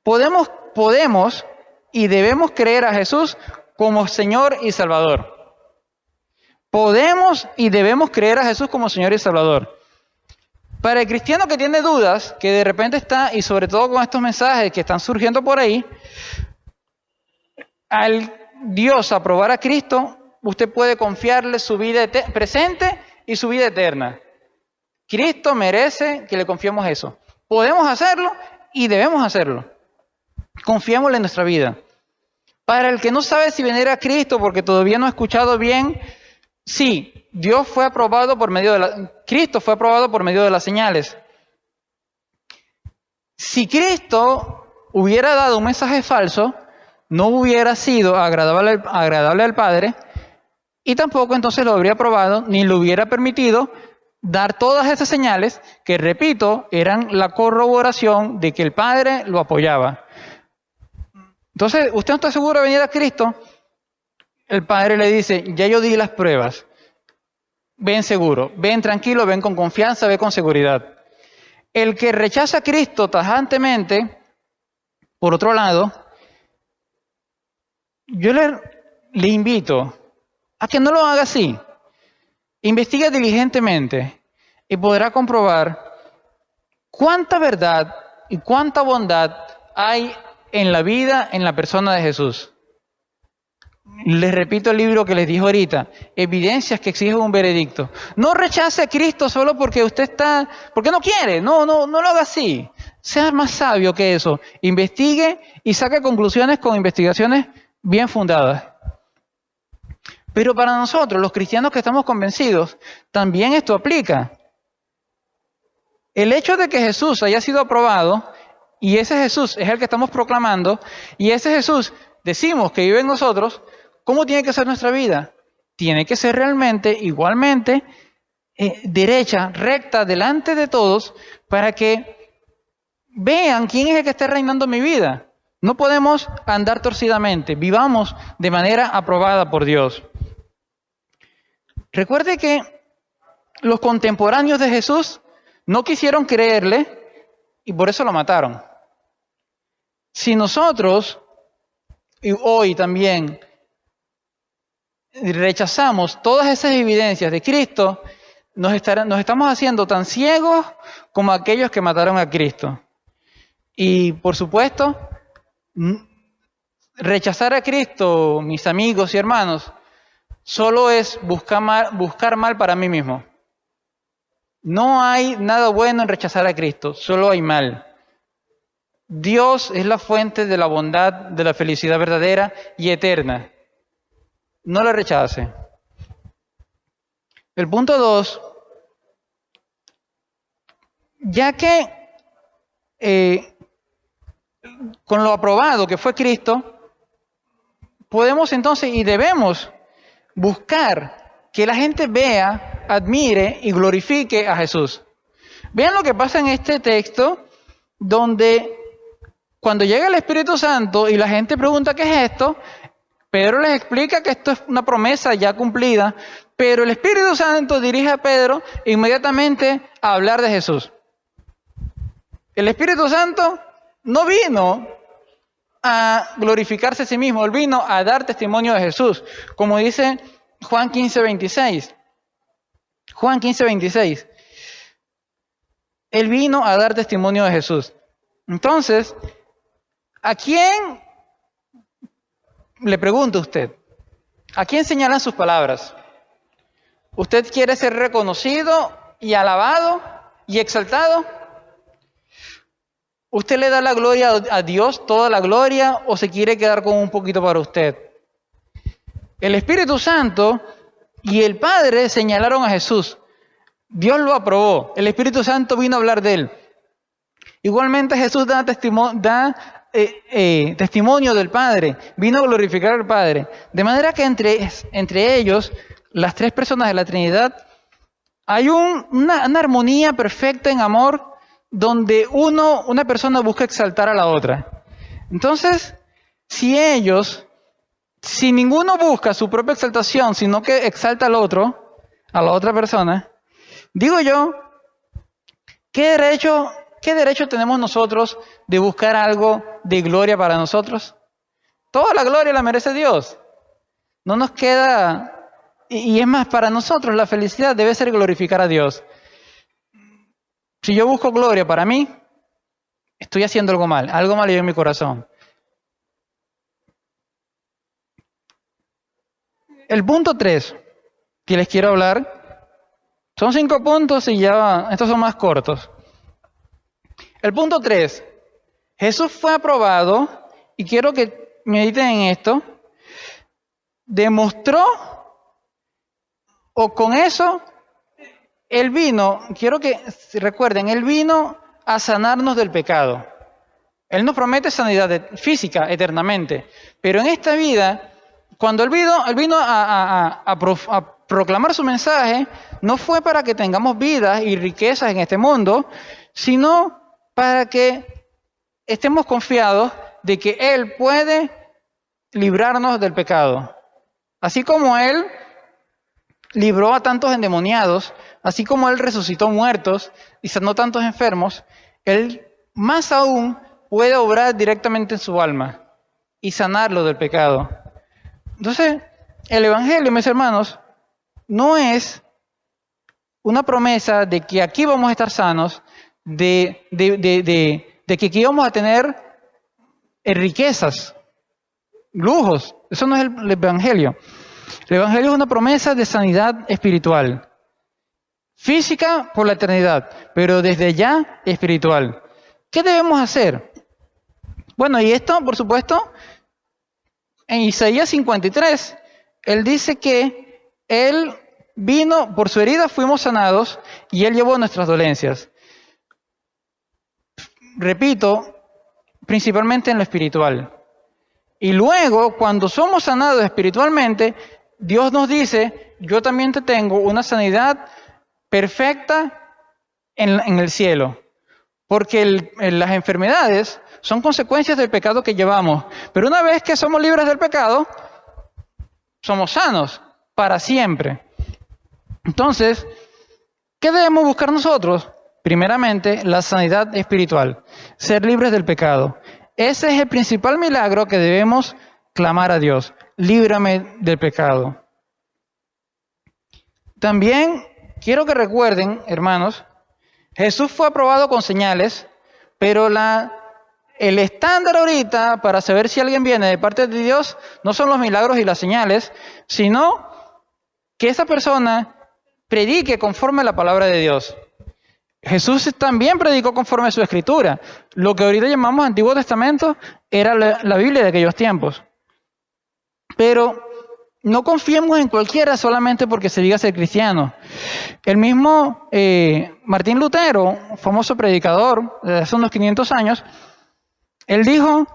S4: podemos y debemos creer a Jesús como Señor y Salvador. Podemos y debemos creer a Jesús como Señor y Salvador. Para el cristiano que tiene dudas, que de repente está, y sobre todo con estos mensajes que están surgiendo por ahí, al Dios aprobar a Cristo, usted puede confiarle su vida presente y su vida eterna. Cristo merece que le confiemos eso. Podemos hacerlo y debemos hacerlo. Confiémosle en nuestra vida. Para el que no sabe si venir a Cristo porque todavía no ha escuchado bien, sí, Dios fue aprobado por medio de Cristo fue aprobado por medio de las señales. Si Cristo hubiera dado un mensaje falso, no hubiera sido agradable al Padre, y tampoco entonces lo habría aprobado ni le hubiera permitido dar todas esas señales que, repito, eran la corroboración de que el Padre lo apoyaba. Entonces, ¿usted no está seguro de venir a Cristo? El Padre le dice, ya yo di las pruebas. Ven seguro, ven tranquilo, ven con confianza, ven con seguridad. El que rechaza a Cristo tajantemente, por otro lado, yo le invito a que no lo haga así. Investigue diligentemente y podrá comprobar cuánta verdad y cuánta bondad hay en la vida, en la persona de Jesús. Les repito el libro que les dije ahorita, Evidencias que exigen un veredicto. No rechace a Cristo solo porque porque no quiere, no lo haga así. Sea más sabio que eso. Investigue y saque conclusiones con investigaciones bien fundadas. Pero para nosotros, los cristianos que estamos convencidos, también esto aplica. El hecho de que Jesús haya sido aprobado, y ese Jesús es el que estamos proclamando, y ese Jesús decimos que vive en nosotros, ¿cómo tiene que ser nuestra vida? Tiene que ser realmente, igualmente, derecha, recta, delante de todos, para que vean quién es el que está reinando mi vida. No podemos andar torcidamente, vivamos de manera aprobada por Dios. Recuerde que los contemporáneos de Jesús no quisieron creerle y por eso lo mataron. Si nosotros, y hoy también, rechazamos todas esas evidencias de Cristo, nos estamos haciendo tan ciegos como aquellos que mataron a Cristo. Y por supuesto, rechazar a Cristo, mis amigos y hermanos, solo es buscar mal para mí mismo. No hay nada bueno en rechazar a Cristo, solo hay mal. Dios es la fuente de la bondad, de la felicidad verdadera y eterna. No la rechace. El punto 2, ya que con lo aprobado que fue Cristo, podemos entonces y debemos buscar que la gente vea, admire y glorifique a Jesús. Vean lo que pasa en este texto, donde cuando llega el Espíritu Santo y la gente pregunta ¿qué es esto?, Pedro les explica que esto es una promesa ya cumplida, pero el Espíritu Santo dirige a Pedro inmediatamente a hablar de Jesús. El Espíritu Santo no vino a glorificarse a sí mismo, él vino a dar testimonio de Jesús, como dice Juan 15:26. Juan 15:26. Él vino a dar testimonio de Jesús. Entonces, ¿a quién, le pregunto a usted, a quién señalan sus palabras? ¿Usted quiere ser reconocido y alabado y exaltado? ¿Usted le da la gloria a Dios, toda la gloria, o se quiere quedar con un poquito para usted? El Espíritu Santo y el Padre señalaron a Jesús. Dios lo aprobó. El Espíritu Santo vino a hablar de él. Igualmente Jesús da testimonio del Padre. Vino a glorificar al Padre. De manera que entre ellos, las tres personas de la Trinidad, hay una armonía perfecta en amor, donde una persona busca exaltar a la otra. Entonces, si ninguno busca su propia exaltación, sino que exalta al otro, a la otra persona, digo yo, ¿qué derecho tenemos nosotros de buscar algo de gloria para nosotros? Toda la gloria la merece Dios. No nos queda, y es más, para nosotros la felicidad debe ser glorificar a Dios. Si yo busco gloria para mí, estoy haciendo algo mal yo en mi corazón. El punto 3 que les quiero hablar, son 5 puntos y ya estos son más cortos. El punto 3, Jesús fue aprobado, y quiero que mediten en esto, demostró, o con eso, Él vino, quiero que recuerden, Él vino a sanarnos del pecado. Él nos promete sanidad física eternamente, pero en esta vida, cuando Él vino a proclamar su mensaje, no fue para que tengamos vidas y riquezas en este mundo, sino para que estemos confiados de que Él puede librarnos del pecado. Así como Él libró a tantos endemoniados, así como Él resucitó muertos y sanó tantos enfermos, Él más aún puede obrar directamente en su alma y sanarlo del pecado. Entonces, el Evangelio, mis hermanos, no es una promesa de que aquí vamos a estar sanos, de que aquí vamos a tener riquezas, lujos. Eso no es el Evangelio. El Evangelio es una promesa de sanidad espiritual, física por la eternidad, pero desde ya espiritual. ¿Qué debemos hacer? Bueno, y esto, por supuesto, en Isaías 53, Él dice que Él vino, por su herida fuimos sanados, y Él llevó nuestras dolencias. Repito, principalmente en lo espiritual. Y luego, cuando somos sanados espiritualmente, Dios nos dice, yo también te tengo una sanidad perfecta en el cielo. Porque las enfermedades son consecuencias del pecado que llevamos. Pero una vez que somos libres del pecado, somos sanos para siempre. Entonces, ¿qué debemos buscar nosotros? Primeramente, la sanidad espiritual, ser libres del pecado. Ese es el principal milagro que debemos clamar a Dios. Líbrame del pecado. También quiero que recuerden, hermanos, Jesús fue aprobado con señales, pero el estándar ahorita para saber si alguien viene de parte de Dios no son los milagros y las señales, sino que esa persona predique conforme a la palabra de Dios. Jesús también predicó conforme a su escritura. Lo que ahorita llamamos Antiguo Testamento era la Biblia de aquellos tiempos. Pero no confiemos en cualquiera solamente porque se diga ser cristiano. El mismo Martín Lutero, famoso predicador de hace unos 500 años, él dijo,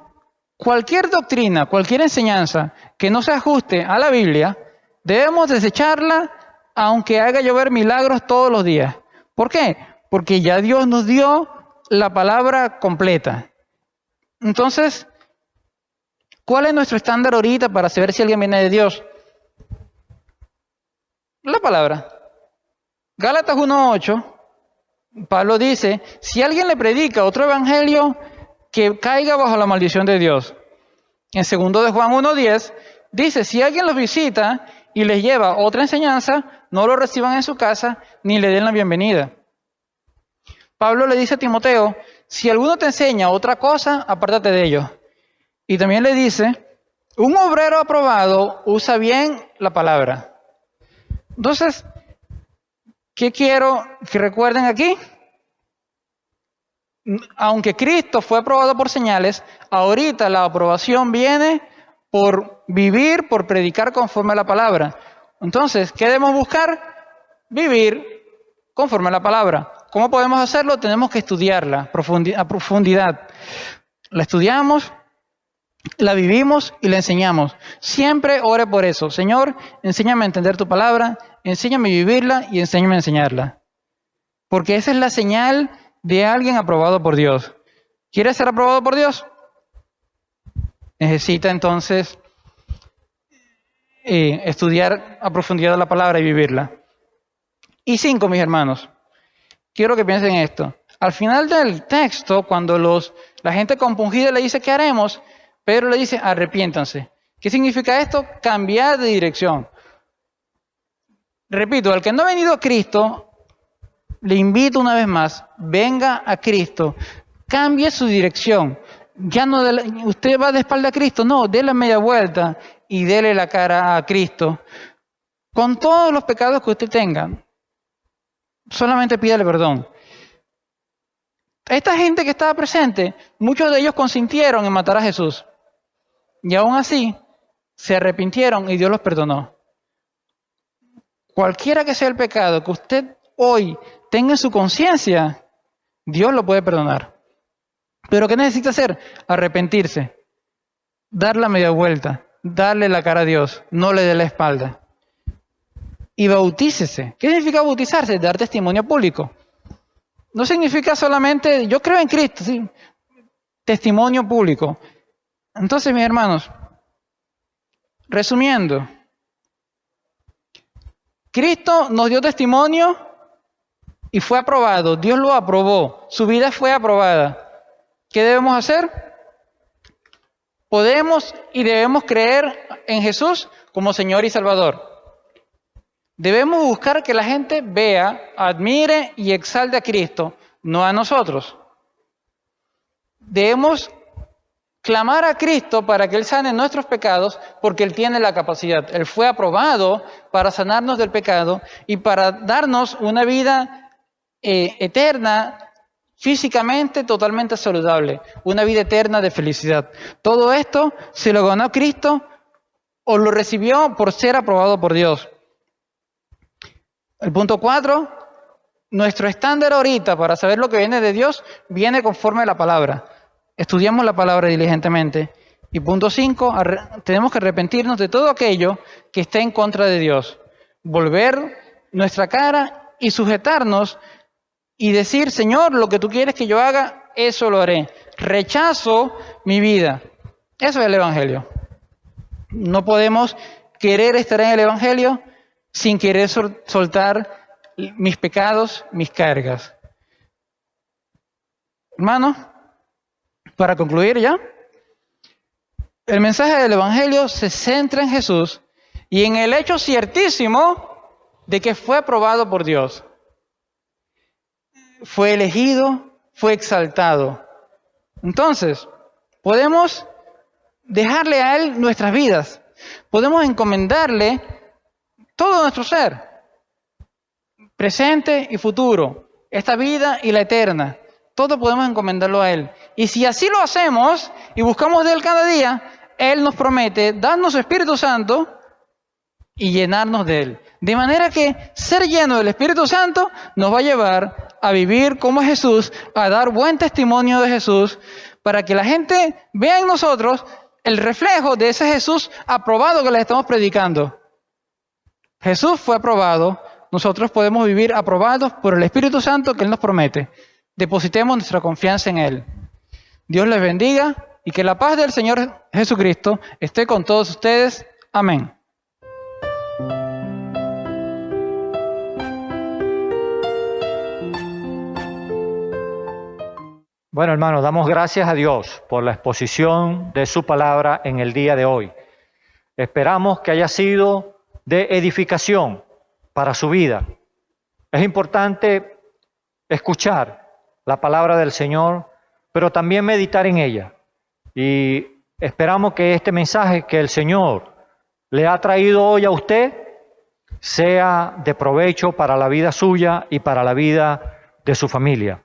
S4: cualquier doctrina, cualquier enseñanza que no se ajuste a la Biblia, debemos desecharla aunque haga llover milagros todos los días. ¿Por qué? Porque ya Dios nos dio la palabra completa. Entonces, ¿cuál es nuestro estándar ahorita para saber si alguien viene de Dios? La palabra. Gálatas 1:8, Pablo dice, si alguien le predica otro evangelio, que caiga bajo la maldición de Dios. En 2 de Juan 1:10, dice, si alguien los visita y les lleva otra enseñanza, no lo reciban en su casa, ni le den la bienvenida. Pablo le dice a Timoteo, si alguno te enseña otra cosa, apártate de ellos. Y también le dice, un obrero aprobado usa bien la palabra. Entonces, ¿Qué quiero que recuerden aquí? Aunque Cristo fue aprobado por señales, ahorita la aprobación viene por vivir, por predicar conforme a la palabra. Entonces, ¿qué debemos buscar? Vivir conforme a la palabra. ¿Cómo podemos hacerlo? Tenemos que estudiarla a profundidad. La estudiamos, la vivimos y la enseñamos. Siempre ore por eso. Señor, enséñame a entender tu palabra, enséñame a vivirla y enséñame a enseñarla. Porque esa es la señal de alguien aprobado por Dios. ¿Quieres ser aprobado por Dios? Necesita entonces estudiar a profundidad la palabra y vivirla. Y 5, mis hermanos, quiero que piensen esto. Al final del texto, cuando la gente compungida le dice, ¿qué haremos? Pedro le dice, arrepiéntanse. ¿Qué significa esto? Cambiar de dirección. Repito, al que no ha venido a Cristo, le invito una vez más, venga a Cristo, cambie su dirección. Ya no usted va de espalda a Cristo, no, déle media vuelta y déle la cara a Cristo. Con todos los pecados que usted tenga, solamente pídale perdón. Esta gente que estaba presente, muchos de ellos consintieron en matar a Jesús. Y aún así, se arrepintieron y Dios los perdonó. Cualquiera que sea el pecado que usted hoy tenga en su conciencia, Dios lo puede perdonar. Pero ¿qué necesita hacer? Arrepentirse, dar la media vuelta, darle la cara a Dios, no le dé la espalda. Y bautícese. ¿Qué significa bautizarse? Dar testimonio público. No significa solamente, yo creo en Cristo, ¿sí? Testimonio público. Entonces, mis hermanos, resumiendo, Cristo nos dio testimonio y fue aprobado. Dios lo aprobó. Su vida fue aprobada. ¿Qué debemos hacer? Podemos y debemos creer en Jesús como Señor y Salvador. Debemos buscar que la gente vea, admire y exalte a Cristo, no a nosotros. Debemos clamar a Cristo para que Él sane nuestros pecados, porque Él tiene la capacidad. Él fue aprobado para sanarnos del pecado y para darnos una vida eterna, físicamente totalmente saludable, una vida eterna de felicidad. Todo esto se lo ganó Cristo o lo recibió por ser aprobado por Dios. El punto 4, nuestro estándar ahorita para saber lo que viene de Dios viene conforme a la palabra. Estudiamos la palabra diligentemente. Y punto 5, tenemos que arrepentirnos de todo aquello que esté en contra de Dios. Volver nuestra cara y sujetarnos y decir, Señor, lo que tú quieres que yo haga, eso lo haré. Rechazo mi vida. Eso es el Evangelio. No podemos querer estar en el Evangelio sin querer soltar mis pecados, mis cargas. Hermanos, para concluir ya, el mensaje del Evangelio se centra en Jesús y en el hecho ciertísimo de que fue aprobado por Dios. Fue elegido, fue exaltado. Entonces, podemos dejarle a Él nuestras vidas. Podemos encomendarle todo nuestro ser, presente y futuro, esta vida y la eterna. Todo podemos encomendarlo a Él. Y si así lo hacemos y buscamos de Él cada día, Él nos promete darnos su Espíritu Santo y llenarnos de Él. De manera que ser lleno del Espíritu Santo nos va a llevar a vivir como Jesús, a dar buen testimonio de Jesús, para que la gente vea en nosotros el reflejo de ese Jesús aprobado que les estamos predicando. Jesús fue aprobado, nosotros podemos vivir aprobados por el Espíritu Santo que Él nos promete. Depositemos nuestra confianza en Él. Dios les bendiga y que la paz del Señor Jesucristo esté con todos ustedes. Amén.
S1: Bueno, hermanos, damos gracias a Dios por la exposición de su palabra en el día de hoy. Esperamos que haya sido de edificación para su vida. Es importante escuchar la palabra del Señor, pero también meditar en ella. Y esperamos que este mensaje que el Señor le ha traído hoy a usted sea de provecho para la vida suya y para la vida de su familia.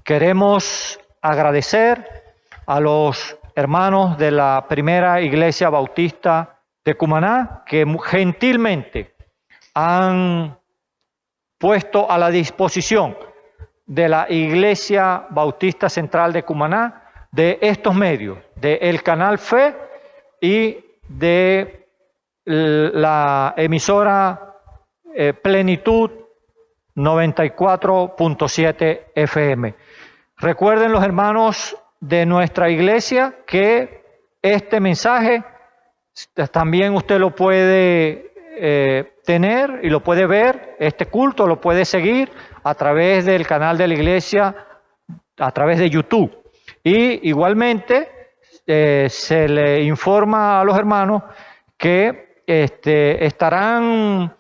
S1: Queremos agradecer a los hermanos de la Primera Iglesia Bautista de Cumaná que gentilmente han puesto a la disposición de la Iglesia Bautista Central de Cumaná de estos medios, de el Canal Fe y de la emisora Plenitud 94.7 FM. Recuerden los hermanos de nuestra iglesia que este mensaje también usted lo puede tener y lo puede ver, este culto lo puede seguir a través del canal de la iglesia, a través de YouTube. Y igualmente se le informa a los hermanos que estarán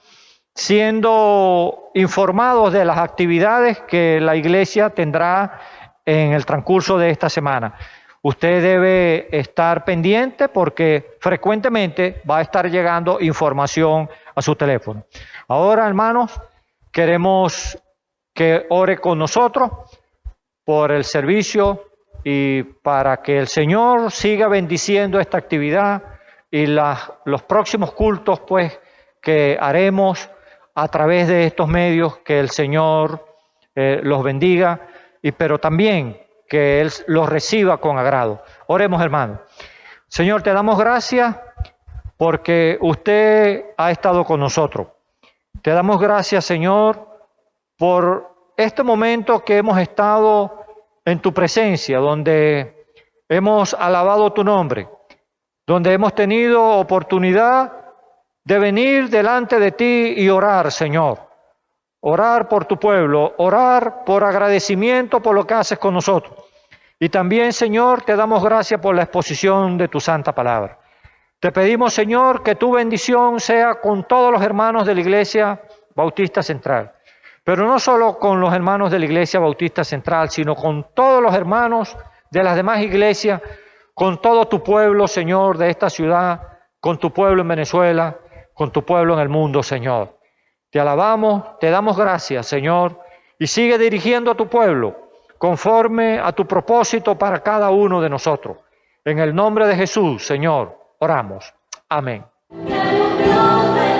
S1: siendo informados de las actividades que la iglesia tendrá en el transcurso de esta semana. Usted debe estar pendiente porque frecuentemente va a estar llegando información a su teléfono. Ahora, hermanos, queremos que ore con nosotros por el servicio y para que el Señor siga bendiciendo esta actividad y los próximos cultos pues que haremos a través de estos medios, que el Señor los bendiga, pero también que Él los reciba con agrado. Oremos, hermano. Señor, te damos gracias porque usted ha estado con nosotros. Te damos gracias, Señor, por este momento que hemos estado en tu presencia, donde hemos alabado tu nombre, donde hemos tenido oportunidad de venir delante de ti y orar, Señor. Orar por tu pueblo, orar por agradecimiento por lo que haces con nosotros. Y también, Señor, te damos gracias por la exposición de tu santa palabra. Te pedimos, Señor, que tu bendición sea con todos los hermanos de la Iglesia Bautista Central. Pero no solo con los hermanos de la Iglesia Bautista Central, sino con todos los hermanos de las demás iglesias, con todo tu pueblo, Señor, de esta ciudad, con tu pueblo en Venezuela, con tu pueblo en el mundo, Señor. Te alabamos, te damos gracias, Señor, y sigue dirigiendo a tu pueblo conforme a tu propósito para cada uno de nosotros. En el nombre de Jesús, Señor, oramos. Amén.
S2: Que tu nombre